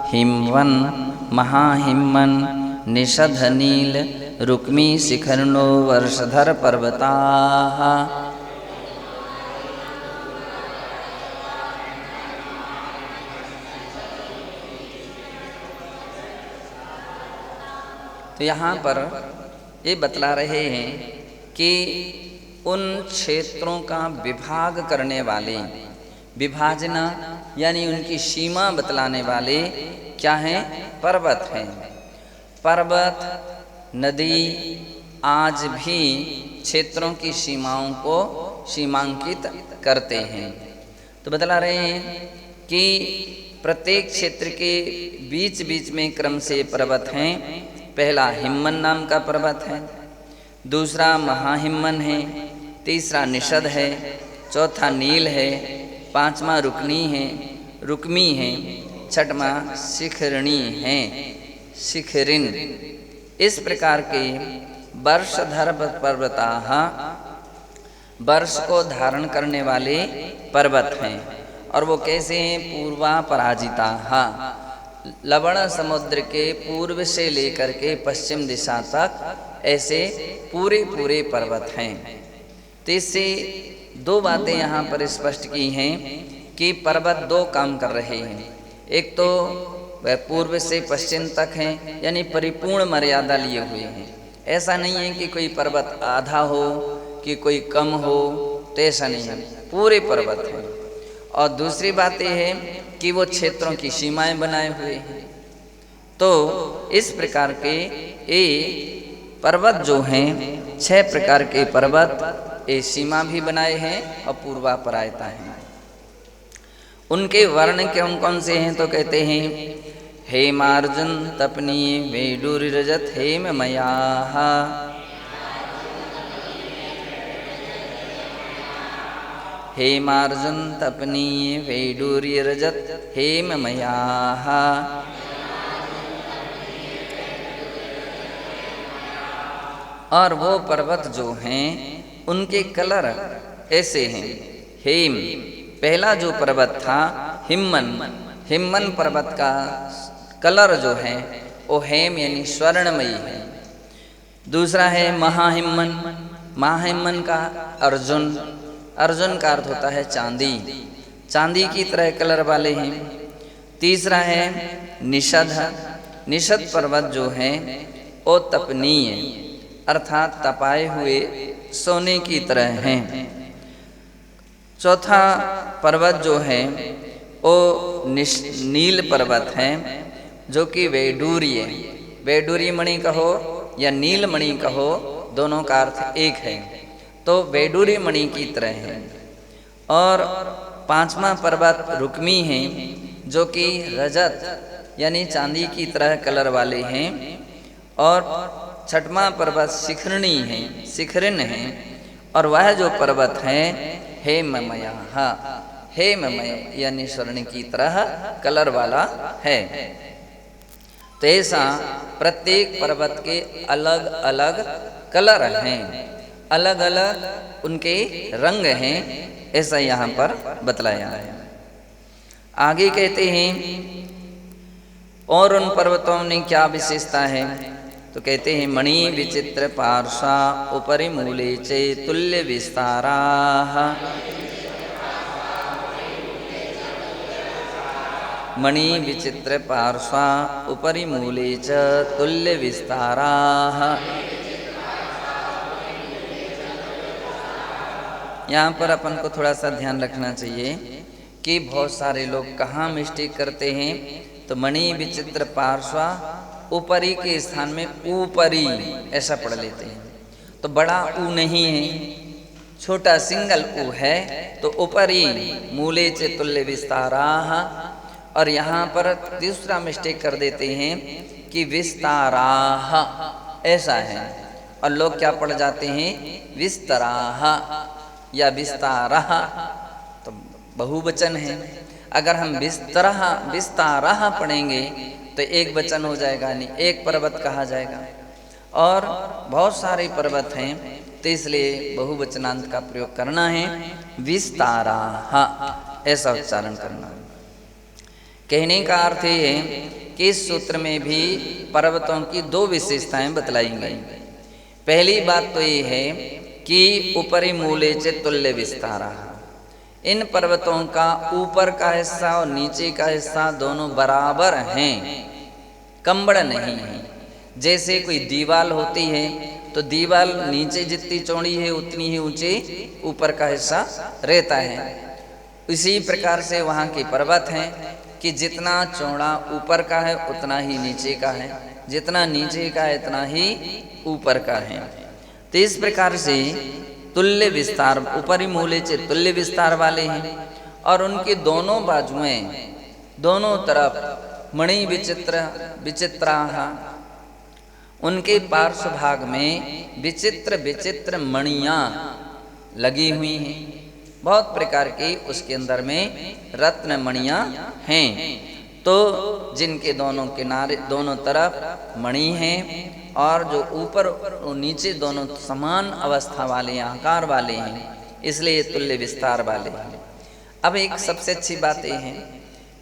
हिमवन महाहिमन निषध नील रुक्मी शिखरणो वर्षधर पर्वताः। तो यहाँ पर ये बतला रहे हैं कि उन क्षेत्रों का विभाग करने वाले, विभाजना यानी उनकी सीमा बतलाने वाले क्या हैं? पर्वत हैं। पर्वत नदी आज भी क्षेत्रों की सीमाओं को सीमांकित करते हैं। तो बतला रहे हैं कि प्रत्येक क्षेत्र के बीच बीच में क्रम से पर्वत हैं। पहला हिमवन नाम का पर्वत है, दूसरा महाहिमवन है, तीसरा निषद है, चौथा नील है, पांचवा रुक्मी है, छठवां शिखरणी है, शिखरिन। इस प्रकार के वर्षधर पर्वताः वर्ष को धारण करने वाले पर्वत हैं। और वो कैसे हैं? पूर्वा पराजिताः लवण समुद्र के पूर्व से लेकर के पश्चिम दिशा तक ऐसे पूरे पूरे पर्वत हैं। तो इससे दो बातें यहाँ पर स्पष्ट की हैं कि पर्वत दो काम कर रहे हैं। एक तो वह पूर्व से पश्चिम तक हैं, यानी परिपूर्ण मर्यादा लिए हुए हैं। ऐसा नहीं है कि कोई पर्वत आधा हो कि कोई कम हो, तो ऐसा नहीं है, पूरे पर्वत हैं। और दूसरी बात यह है कि वो क्षेत्रों की सीमाएं बनाए हुए हैं। तो इस प्रकार के ये पर्वत जो हैं, 6 प्रकार के पर्वत ये सीमा भी बनाए हैं और पूर्वापरायता हैं। उनके वर्ण कौन कौन से हैं? तो कहते हैं हेमार्जुन तपनी वेडूरि रजत हेममयाः। हेमार्जुन तपनी वेडूरि रजत हेममयाः। और वो पर्वत जो हैं उनके कलर ऐसे हैं। हेम पहला जो पर्वत था हिमवन पर्वत का कलर जो है वो हेम यानी स्वर्णमयी है। दूसरा है महाहिमवन का अर्जुन का अर्थ होता है चांदी की तरह कलर वाले हैं। तीसरा है निषद पर्वत जो है वो तपनीय अर्थात तपाए हुए सोने की तरह हैं। चौथा पर्वत जो है वो नील पर्वत है, जो कि वैडूर्य मणि कहो या नील मणि कहो, दोनों का अर्थ एक है। तो वैडूर्य मणि की तरह है। और पांचवा पर्वत रुक्मी है, जो कि रजत यानी चांदी की तरह कलर वाले हैं। और छठवां पर्वत शिखरिन है। और वह जो पर्वत है हेममयाः, हेममय यानी स्वर्ण की तरह कलर वाला है। तो ऐसा प्रत्येक पर्वत के अलग अलग कलर हैं, अलग अलग उनके रंग हैं, ऐसा यहाँ पर बतलाया है। आगे कहते हैं और उन पर्वतों में क्या विशेषता है? तो कहते हैं मणि विचित्र पार्श्वा उपरि मूले चे तुल्य विस्ताराः। मणि विचित्र पार्श्वा उपरि मूले च तुल्य विस्ताराः। यहाँ पर अपन को थोड़ा सा ध्यान रखना चाहिए कि बहुत सारे लोग कहाँ मिस्टेक करते हैं। तो मणि विचित्र पार्श्वा ऊपरी के स्थान में ऊपरी ऐसा पढ़ लेते हैं। तो बड़ा ऊ नहीं है, छोटा सिंगल ऊ है, तो ऊपरी मूले चे तुल्य विस्ताराः। और यहाँ पर दूसरा मिस्टेक कर देते हैं कि विस्ताराः ऐसा है, और लोग क्या पढ़ जाते हैं विस्तराः या विस्तारः, तो बहुवचन है। अगर हम विस्तारः पढ़ेंगे तो एक वचन हो जाएगा, नहीं एक पर्वत कहा जाएगा। और बहुत सारे पर्वत हैं, तो इसलिए बहुवचनांत का प्रयोग करना है, विस्ताराः ऐसा उच्चारण करना है। कहने का अर्थ ये है कि इस सूत्र में भी पर्वतों की दो विशेषताएं बतलाई गई। पहली बात तो ये है कि ऊपरी मूले च तुल्य विस्तारा, इन पर्वतों का ऊपर का हिस्सा और नीचे का हिस्सा दोनों बराबर हैं, कंबड़ नहीं है। जैसे कोई दीवार होती है तो दीवार नीचे जितनी चौड़ी है उतनी ही ऊंचे ऊपर का हिस्सा रहता है। इसी प्रकार से वहाँ के पर्वत हैं कि जितना चौड़ा ऊपर का है उतना ही नीचे का है, जितना नीचे का है इतना ही ऊपर का है। तो इस प्रकार से तुल्य विस्तार, ऊपरी मूले से तुल्य विस्तार वाले हैं। और उनकी दोनों बाजुएं, दोनों तरफ मणि विचित्राः, उनके पार्श्व भाग में विचित्र विचित्र मणियाँ लगी हुई हैं, बहुत प्रकार की उसके अंदर में रत्न मणियाँ हैं। तो जिनके दोनों किनारे, दोनों तरफ मणि हैं और जो ऊपर और नीचे दोनों समान अवस्था वाले आकार वाले हैं, इसलिए तुल्य विस्तार वाले हैं। अब एक सबसे अच्छी बात यह है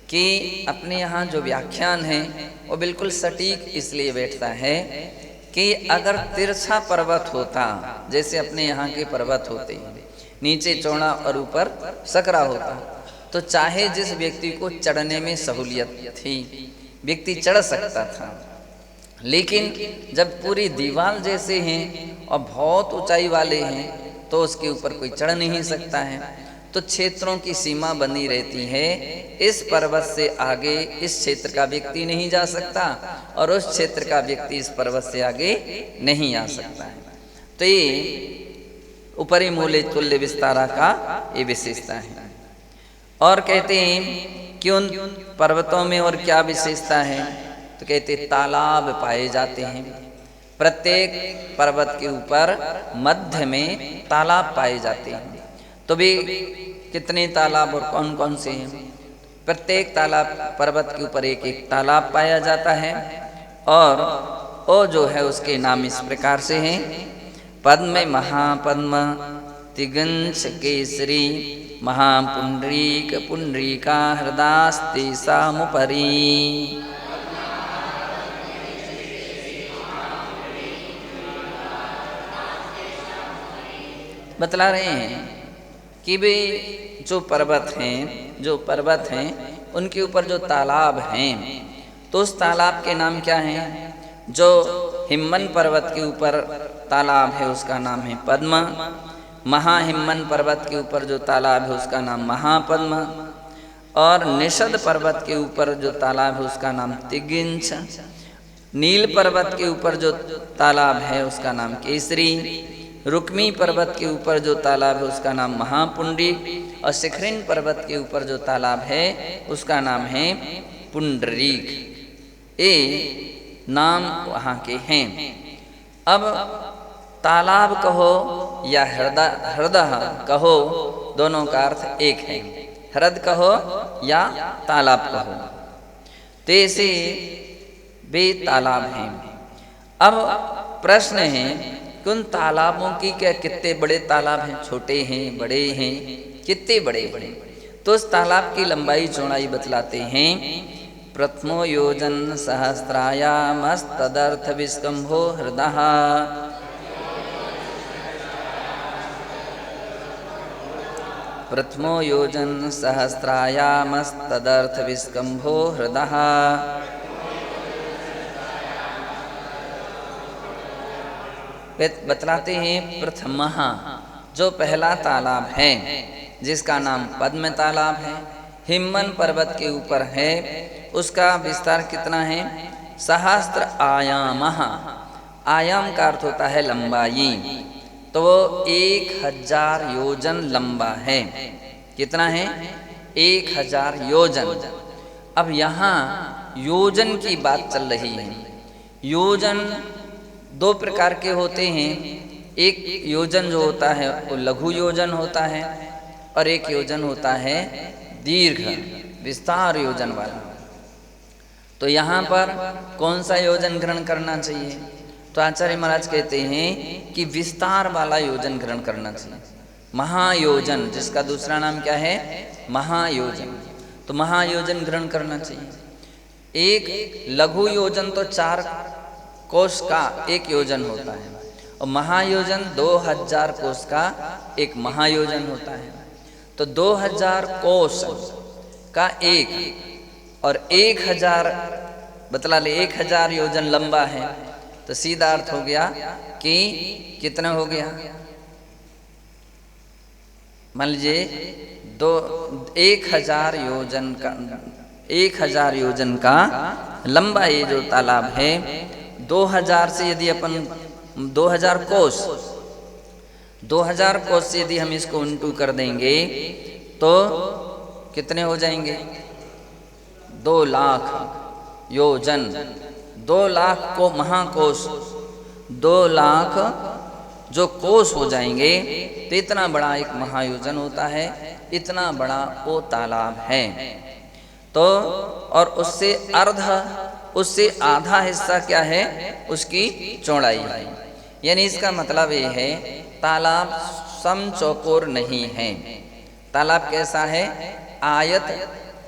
कि अपने यहाँ जो व्याख्यान है वो बिल्कुल सटीक इसलिए बैठता है कि अगर तिरछा पर्वत होता, जैसे अपने यहाँ के पर्वत होते हैं, नीचे चौड़ा और ऊपर सकरा होता, तो चाहे जिस व्यक्ति को चढ़ने में सहूलियत थी व्यक्ति चढ़ सकता था। लेकिन जब पूरी दीवार जैसे हैं और बहुत ऊंचाई वाले हैं तो उसके ऊपर कोई चढ़ नहीं सकता है। तो क्षेत्रों की सीमा बनी रहती है, इस पर्वत से आगे इस क्षेत्र का व्यक्ति नहीं जा सकता और उस क्षेत्र का व्यक्ति इस पर्वत से आगे नहीं आ सकता है। तो ये ऊपरी मूले तुल्य विस्तारा का ये विशेषता है। और कहते हैं कि उन पर्वतों में और क्या विशेषता है, तो कहते तालाब पाए जाते हैं। प्रत्येक पर्वत के ऊपर मध्य में तालाब पाए जाते हैं। तो भी कितने तालाब और कौन कौन से हैं? प्रत्येक तालाब, पर्वत के ऊपर एक एक तालाब पाया जाता है। और वो जो है उसके नाम इस प्रकार से हैं: पद्म महापद्म, तिगंश केसरी, महापुंडरीक पुंडरीका हृदास्ते सामुपरी। बतला रहे हैं कि भाई जो पर्वत हैं उनके ऊपर जो तालाब हैं, तो उस तालाब के नाम क्या हैं? जो हिम्मन पर्वत के ऊपर तालाब है उसका नाम है पद्म, महाहिम्मन पर्वत के ऊपर जो तालाब है उसका नाम महापद्म, और निषद पर्वत के ऊपर जो तालाब है उसका नाम तिगिंछ, नील पर्वत के ऊपर जो तालाब है उसका नाम केसरी, रुक्मी पर्वत के ऊपर जो तालाब है उसका नाम महापुंडरीक, और शिखरिन पर्वत के ऊपर जो तालाब है उसका नाम है पुंडरीक। ये नाम वहाँ के हैं। अब तालाब कहो या हृदय कहो, दोनों का अर्थ एक है। हृद कहो या तालाब कहो, तो ऐसे वे तालाब हैं। अब प्रश्न है कि उन तालाबों की क्या कितने बड़े तालाब हैं, छोटे हैं, बड़े हैं, कितने बड़े हैं? तो उस तालाब की लंबाई चौड़ाई बतलाते हैं। प्रथमो योजन सहस्रायामस्तदर्थ विस्कंभो हृदः, प्रथमो योजन सहस्रायामस्तदर्थ विस्कंभो हृदः। बतलाते हैं प्रथमः, जो पहला तालाब है जिसका नाम पद्म तालाब है, हिम्मन पर्वत के ऊपर है, उसका विस्तार कितना है? सहस्त्र आयामः। आयाम का अर्थ होता है लंबाई, तो वो 1000 योजन लंबा है। कितना है? 1000 योजन। अब यहाँ योजन की बात चल रही है। योजन दो प्रकार के होते हैं। एक योजन जो होता है वो लघु योजन होता है, और एक योजन होता है दीर्घ विस्तार योजन वाला। तो यहाँ पर कौन सा योजन ग्रहण करना चाहिए? तो आचार्य महाराज कहते हैं कि विस्तार वाला योजन ग्रहण करना चाहिए। महायोजन, जिसका दूसरा नाम क्या है? महायोजन। तो महायोजन ग्रहण करना चाहिए। एक लघु योजन तो 4 कोस का एक योजन होता है, और महायोजन 2000 कोस का एक महायोजन होता है। तो 2000 कोस का एक और 1000 बतला ले, 1000 योजन लंबा है, तो सीधा अर्थ हो गया कि कितना हो गया, मान लीजिए 1000 योजन का 1000 योजन का लंबा ये जो तालाब है, 2000 से यदि अपन 2000 कोस से यदि हम इसको उल्टू कर देंगे तो कितने हो जाएंगे, 2 लाख योजन, 2 लाख को महाकोश, 2 लाख जो कोस हो जाएंगे, तो इतना बड़ा एक महायोजन होता है, इतना बड़ा वो तालाब है। तो और उससे आधा हिस्सा क्या है, उसकी चौड़ाई है। यानी इसका मतलब ये है तालाब समचौकोर नहीं है। तालाब कैसा है, आयत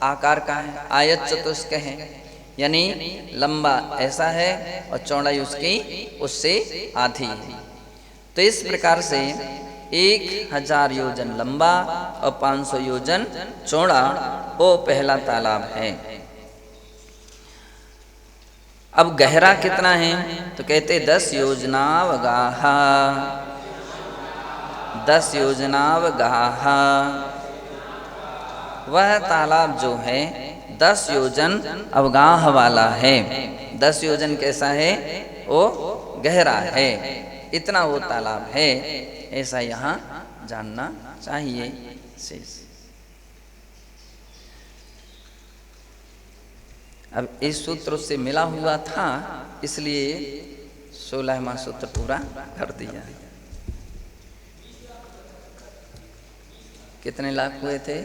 आकार का है, आयत चतुष्क है, यानी लंबा ऐसा है और चौड़ाई उसकी उससे आधी है। तो इस प्रकार से 1000 योजन लंबा और 500 योजन चौड़ा वो पहला तालाब है। अब गहरा कितना है, तो कहते 10 योजनावगाहा, 10 योजनावगाहा। वह तालाब जो है 10 योजन अवगाह वाला है। 10 योजन कैसा है, वो गहरा है, इतना वो तालाब है, ऐसा यहाँ जानना चाहिए। शेष अब इस सूत्र से मिला हुआ था, इसलिए 16वां सूत्र पूरा कर दिया। कितने लाख हुए थे,